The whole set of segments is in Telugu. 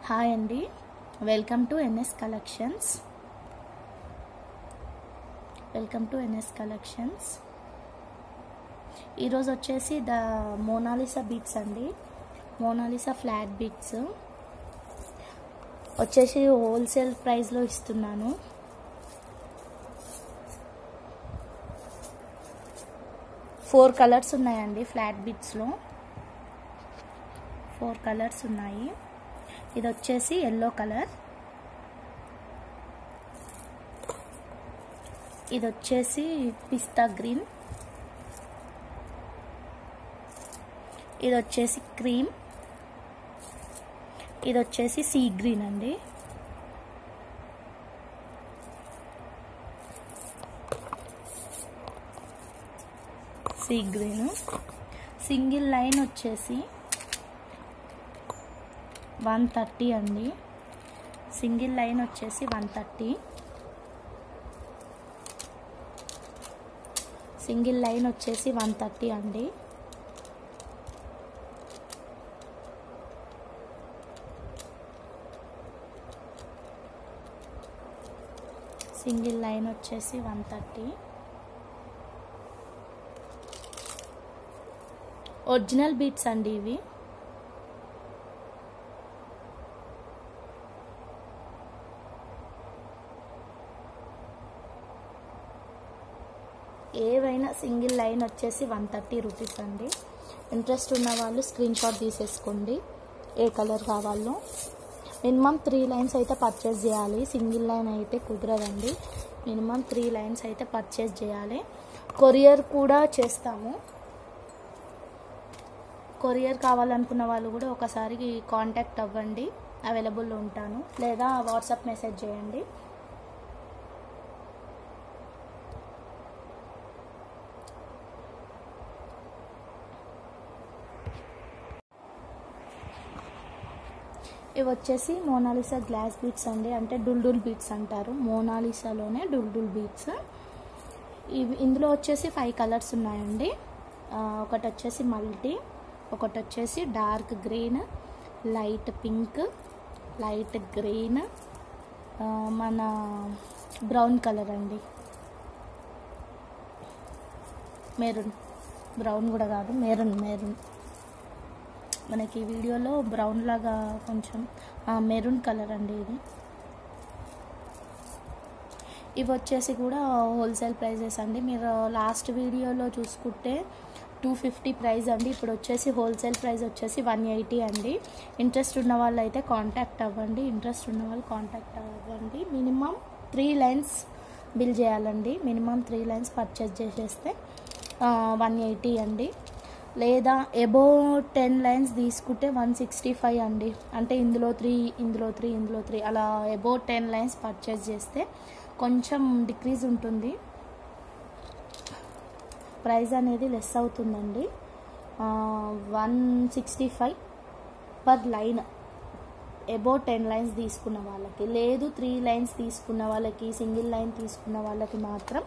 హాయ్ అండి, వెల్కమ్ టు ఎన్ఎస్ కలెక్షన్స్. ఈరోజు వచ్చేసి ద మోనాలిసా బీట్స్ అండి. మోనాలిసా ఫ్లాట్ బీట్స్ వచ్చేసి హోల్సేల్ ప్రైస్లో ఇస్తున్నాను. ఫోర్ కలర్స్ ఉన్నాయండి. ఫ్లాట్ బీట్స్లో 4 కలర్స్ ఉన్నాయి. ఇది వచ్చేసి ఎల్లో కలర్, ఇది వచ్చేసి పిస్తా గ్రీన్, ఇది వచ్చేసి క్రీమ్, ఇది వచ్చేసి సీ గ్రీన్ అండి. Sea green. సింగిల్ లైన్ వచ్చేసి 130 అండి. సింగిల్ లైన్ వచ్చేసి 130. సింగిల్ లైన్ వచ్చేసి 130 అండి. సింగిల్ లైన్ వచ్చేసి 130. ఒరిజినల్ బీట్స్ అండి ఇవి. ఏవైనా సింగిల్ లైన్ వచ్చేసి 130 రూపీస్ అండి. ఇంట్రెస్ట్ ఉన్న వాళ్ళు స్క్రీన్ షాట్ తీసేసుకోండి ఏ కలర్ కావాలో. మినిమం 3 లైన్స్ అయితే పర్చేస్ చేయాలి. సింగిల్ లైన్ అయితే కుదరదండి. మినిమం 3 లైన్స్ అయితే పర్చేస్ చేయాలి. కొరియర్ కూడా చేస్తాము. కొరియర్ కావాలనుకున్న వాళ్ళు కూడా ఒకసారి కాంటాక్ట్ అవ్వండి, అవైలబుల్లో ఉంటాను. లేదా వాట్సాప్ మెసేజ్ చేయండి. ఇవి వచ్చేసి మోనాలిసా గ్లాస్ బీట్స్ అండి, అంటే డుల్డుల్ బీట్స్ అంటారు. మోనాలిసాలోనే డుల్డుల్ బీట్స్. ఇవి ఇందులో వచ్చేసి 5 కలర్స్ ఉన్నాయండి. ఒకటి వచ్చేసి మల్టీ, ఒకటి వచ్చేసి dark green, light pink, light green, మన బ్రౌన్ కలర్ అండి. మెరూన్, బ్రౌన్ కూడా కాదు, మెరూన్. మనకి వీడియోలో బ్రౌన్ లాగా కొంచెం మెరూన్ కలర్ అండి ఇది. ఇవి వచ్చేసి కూడా హోల్సేల్ ప్రైజెస్ అండి. మీరు లాస్ట్ వీడియోలో చూసుకుంటే 250 ప్రైస్ అండి. ఇప్పుడు వచ్చేసి హోల్సేల్ ప్రైస్ వచ్చేసి 180 అండి. ఇంట్రెస్ట్ ఉన్న వాళ్ళు అయితే కాంటాక్ట్ అవ్వండి. మినిమం 3 లైన్స్ బిల్ చేయాలండి. మినిమం 3 లైన్స్ పర్చేస్ చేసేస్తే 180 అండి. లేదా ఎబో 10 లైన్స్ తీసుకుంటే 165 అండి. అంటే ఇందులో 3 అలా ఎబో 10 లైన్స్ పర్చేస్ చేస్తే కొంచెం డిక్రీజ్ ఉంటుంది, ప్రైస్ అనేది లెస్ అవుతుందండి. 165 పర్ లైన్ ఎబో 10 లైన్స్ తీసుకున్న వాళ్ళకి. లేదు 3 లైన్స్ తీసుకున్న వాళ్ళకి, సింగిల్ లైన్ తీసుకున్న వాళ్ళకి మాత్రం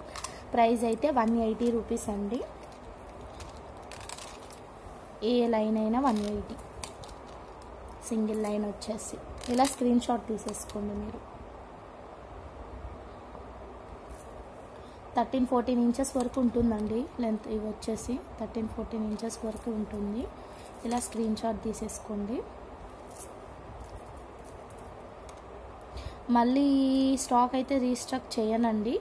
ప్రైస్ అయితే 180 రూపీస్ అండి. ఏ లైన్ అయినా 180. సింగిల్ లైన్ వచ్చేసి ఇలా స్క్రీన్ షాట్ తీసేసుకోండి మీరు. 13-14 ఇంచెస్ వరకు ఉంటుందండి లెంత్. ఇవి వచ్చేసి 13-14 ఇంచెస్ వరకు ఉంటుంది. ఇలా స్క్రీన్ షాట్ తీసేసుకోండి. మళ్ళీ స్టాక్ అయితే రీస్టాక్ చేయనండి.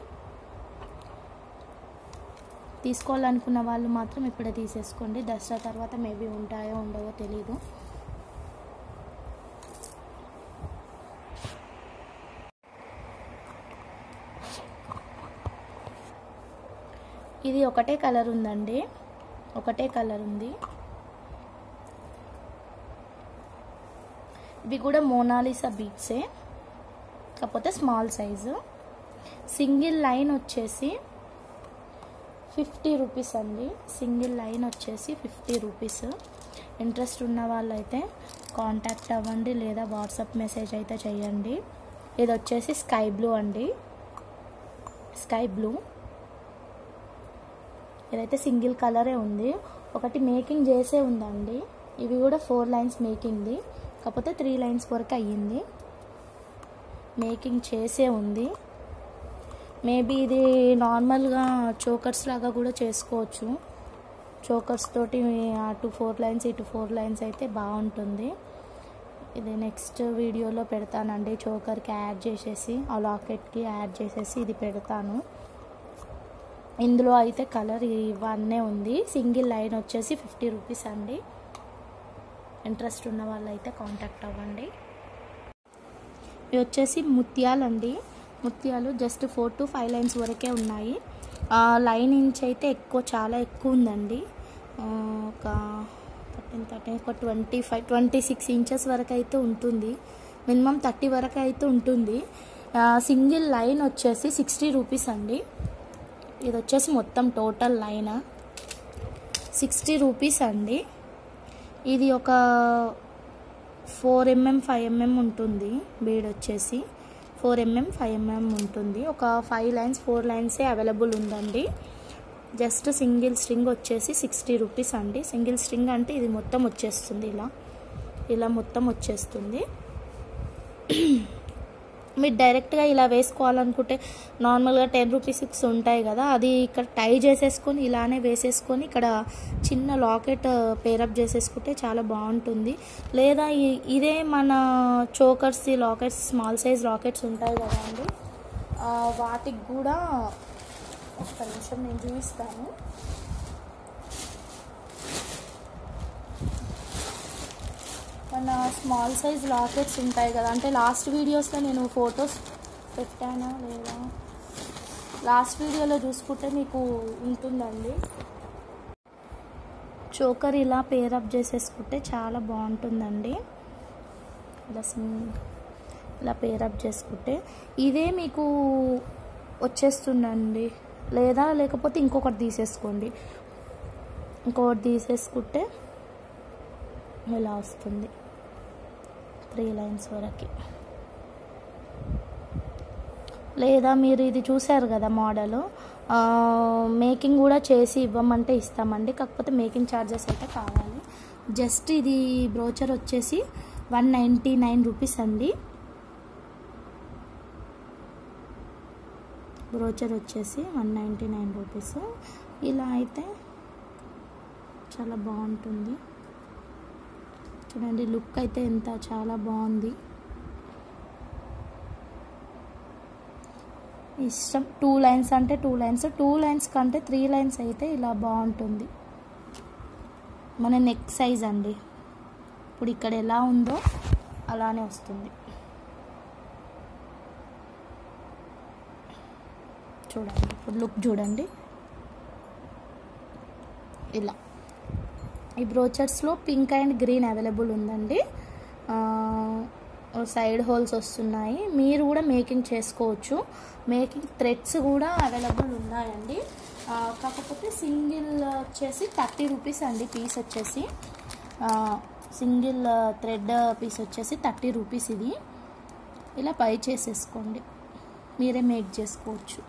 తీసుకోవాలనుకున్న వాళ్ళు మాత్రం ఇప్పుడే తీసేసుకోండి. దసరా తర్వాత మేబీ ఉంటాయో ఉండవో తెలీదు. ఇది ఒకటే కలర్ ఉందండి, ఒకటే కలర్ ఉంది. ఇవి కూడా మోనాలిసా బీట్సే, కాకపోతే స్మాల్ సైజు. సింగిల్ లైన్ వచ్చేసి 50 రూపీస్ అండి. సింగిల్ లైన్ వచ్చేసి 50 రూపీస్. ఇంట్రెస్ట్ ఉన్న వాళ్ళైతే కాంటాక్ట్ అవ్వండి, లేదా వాట్సాప్ మెసేజ్ అయితే చేయండి. ఇది వచ్చేసి స్కై బ్లూ అండి, స్కై బ్లూ. ఇదైతే సింగిల్ కలరే ఉంది. ఒకటి మేకింగ్ చేసే ఉందండి. ఇవి కూడా 4 లైన్స్ మేకింగ్ది. కాకపోతే 3 లైన్స్ వరకు అయ్యింది, మేకింగ్ చేసే ఉంది. మేబీ ఇది నార్మల్గా చోకర్స్ లాగా కూడా చేసుకోవచ్చు. చోకర్స్ తోటి అటు 4 లైన్స్ ఇటు 4 లైన్స్ అయితే బాగుంటుంది. ఇది నెక్స్ట్ వీడియోలో పెడతానండి. చోకర్కి యాడ్ చేసేసి ఆ లాకెట్కి యాడ్ చేసేసి ఇది పెడతాను. ఇందులో అయితే కలర్ ఇవన్నీ ఉంది. సింగిల్ లైన్ వచ్చేసి 50 రూపీస్ అండి. ఇంట్రెస్ట్ ఉన్న వాళ్ళు అయితే కాంటాక్ట్ అవ్వండి. ఇవి వచ్చేసి ముత్యాలండి. ముత్యాలు జస్ట్ 4 to 5 లైన్స్ వరకే ఉన్నాయి. లైన్ ఇంచ్ అయితే చాలా ఎక్కువ ఉందండి. ఒక 26 ఇంచెస్ వరకు అయితే ఉంటుంది. మినిమం 30 వరకు అయితే ఉంటుంది. సింగిల్ లైన్ వచ్చేసి 60 రూపీస్ అండి. ఇది వచ్చేసి మొత్తం టోటల్ లైన్ 60 రూపీస్ అండి. ఇది ఒక 4 mm 5 mm ఉంటుంది. బీడ్ వచ్చేసి 4 mm 5 mm ఉంటుంది. ఒక 5 లైన్స్ 4 లైన్సే అవైలబుల్ ఉందండి. జస్ట్ సింగిల్ స్ట్రింగ్ వచ్చేసి 60 రూపీస్ అండి. సింగిల్ స్ట్రింగ్ అంటే ఇది మొత్తం వచ్చేస్తుంది, ఇలా మొత్తం వచ్చేస్తుంది. మీరు డైరెక్ట్గా ఇలా వేసుకోవాలనుకుంటే నార్మల్గా 10 రూపీస్ ఉంటాయి కదా, అది ఇక్కడ టై చేసేసుకొని ఇలానే వేసేసుకొని ఇక్కడ చిన్న లాకెట్ పేరప్ చేసేసుకుంటే చాలా బాగుంటుంది. లేదా ఇదే మన chokers lockets small size lockets ఉంటాయి కదా అండి, వాటికి కూడా ఒక్క నిమిషం నేను చూపిస్తాను. మన స్మాల్ సైజ్ లాకెట్స్ ఉంటాయి కదా, అంటే లాస్ట్ వీడియోస్లో నేను ఫొటోస్ పెట్టానా లేదా, లాస్ట్ వీడియోలో చూసుకుంటే మీకు ఉంటుందండి. చోకర్ ఇలా పేరప్ చేసేసుకుంటే చాలా బాగుంటుందండి. ఇలా పేరప్ చేసుకుంటే ఇదే మీకు వచ్చేస్తుందండి. లేకపోతే ఇంకొకటి తీసేసుకోండి. ఇంకొకటి తీసేసుకుంటే ఇలా వస్తుంది 3 లైన్స్ వరకు. లేదా మీరు ఇది చూసారు కదా మోడల్, మేకింగ్ కూడా చేసి ఇవ్వమంటే ఇస్తామండి. కాకపోతే మేకింగ్ ఛార్జెస్ అయితే కావాలి. జస్ట్ ఇది బ్రోచర్ వచ్చేసి 199 రూపీస్ అండి. బ్రోచర్ వచ్చేసి 199 రూపీస్. ఇలా అయితే చాలా బాగుంటుంది. చూడండి లుక్ అయితే చాలా బాగుంది. ఇష్టం 2 లైన్స్ అంటే 2 లైన్స్, 2 లైన్స్ కంటే 3 లైన్స్ అయితే ఇలా బాగుంటుంది. మన నెక్ సైజ్ అండి, ఇప్పుడు ఇక్కడ ఎలా ఉందో అలానే వస్తుంది. చూడండి ఇప్పుడు లుక్ చూడండి. ఇలా ఈ బ్రోచర్స్లో పింక్ అండ్ గ్రీన్ అవైలబుల్ ఉందండి. సైడ్ హోల్స్ వస్తున్నాయి. మీరు కూడా మేకింగ్ చేసుకోవచ్చు. మేకింగ్ థ్రెడ్స్ కూడా అవైలబుల్ ఉన్నాయండి. కాకపోతే సింగిల్ వచ్చేసి 30 రూపీస్ అండి. పీస్ వచ్చేసి సింగిల్ థ్రెడ్ పీస్ వచ్చేసి 30 రూపీస్. ఇది ఇలా పై చేసేసుకోండి, మీరే మేక్ చేసుకోవచ్చు.